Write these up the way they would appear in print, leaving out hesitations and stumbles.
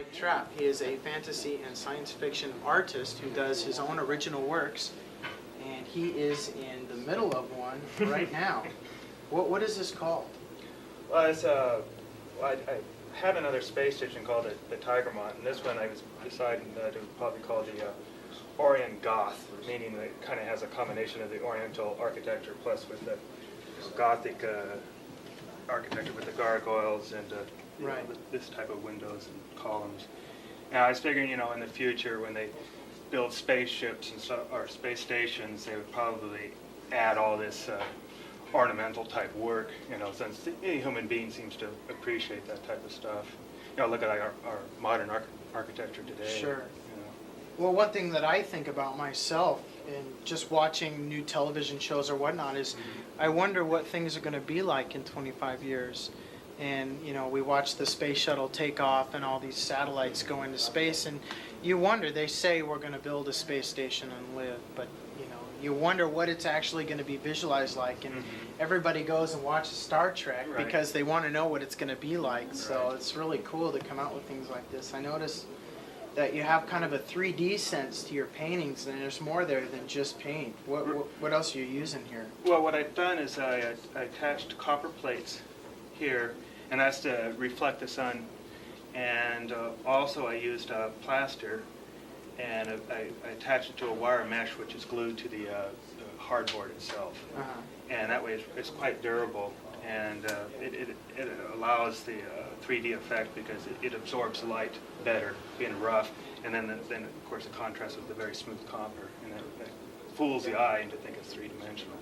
Mike Trapp. He is a fantasy and science fiction artist who does his own original works, and he is in the middle of one right now. What is this called? Well, it's I have another space station called the Tigermont, and this one I was deciding to probably call the Orient Goth, meaning that it kind of has a combination of the Oriental architecture plus with the Gothic architecture with the gargoyles and Right. this type of windows and columns. Now I was figuring, in the future when they build spaceships and or space stations, they would probably add all this ornamental type work, since any human being seems to appreciate that type of stuff. Look at our modern architecture today. Sure. Well, one thing that I think about myself in just watching new television shows or whatnot is I wonder what things are going to be like in 25 years. And, we watch the space shuttle take off and all these satellites go into space, and you wonder, they say we're going to build a space station and live, but, you wonder what it's actually going to be visualized like. And everybody goes and watches Star Trek because they want to know what it's going to be like. So it's really cool to come out with things like this. I noticed that you have kind of a 3D sense to your paintings, and there's more there than just paint. What else are you using here? Well, what I've done is I attached copper plates here, and that's to reflect the sun. And also I used plaster, and I attached it to a wire mesh which is glued to the hardboard itself. And that way it's quite durable, and it allows the 3D effect because it absorbs light better, being rough, and then of course it contrasts with the very smooth copper, and it fools the eye into think it's three-dimensional.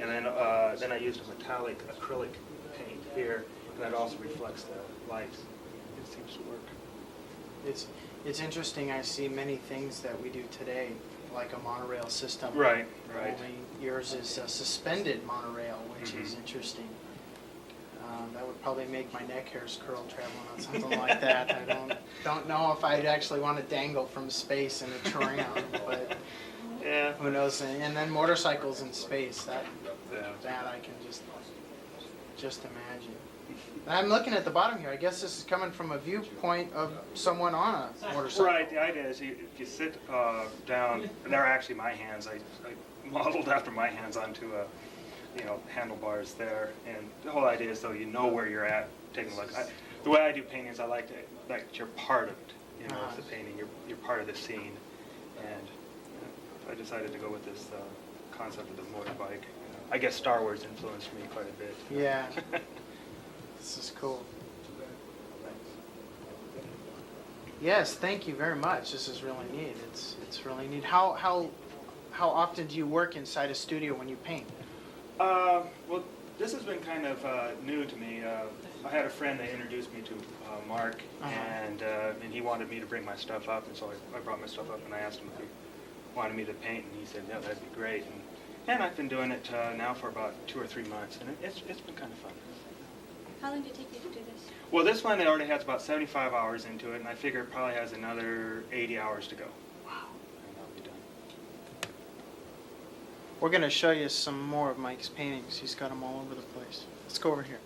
And then I used a metallic acrylic paint here, and that also reflects the light. It seems to work. It's interesting. I see many things that we do today, like a monorail system. Right. Only yours is a suspended monorail, which is interesting. That would probably make my neck hairs curl traveling on something like that. I don't know if I'd actually want to dangle from space in a tram, but yeah, who knows? And then motorcycles in space. That I can just imagine. I'm looking at the bottom here. I guess this is coming from a viewpoint of someone on a motorcycle. Right. The idea is if you sit down, and they're actually my hands. I modeled after my hands onto handlebars there. And the whole idea is, though, where you're at, taking a look. The way I do paintings, I like you're part of it. It's the painting. You're part of the scene. And I decided to go with this concept of the motorbike. I guess Star Wars influenced me quite a bit. Yeah. This is cool. Yes, thank you very much. This is really neat. It's really neat. How often do you work inside a studio when you paint? Well, this has been kind of new to me. I had a friend that introduced me to Mark, and he wanted me to bring my stuff up, and so I brought my stuff up, and I asked him if he wanted me to paint, and he said, yeah, that'd be great. And I've been doing it now for about 2 or 3 months, and it's been kind of fun. How long did it take you to do this? Well, this one, it already has about 75 hours into it, and I figure it probably has another 80 hours to go. Wow. And I'll be done. We're going to show you some more of Mike's paintings. He's got them all over the place. Let's go over here.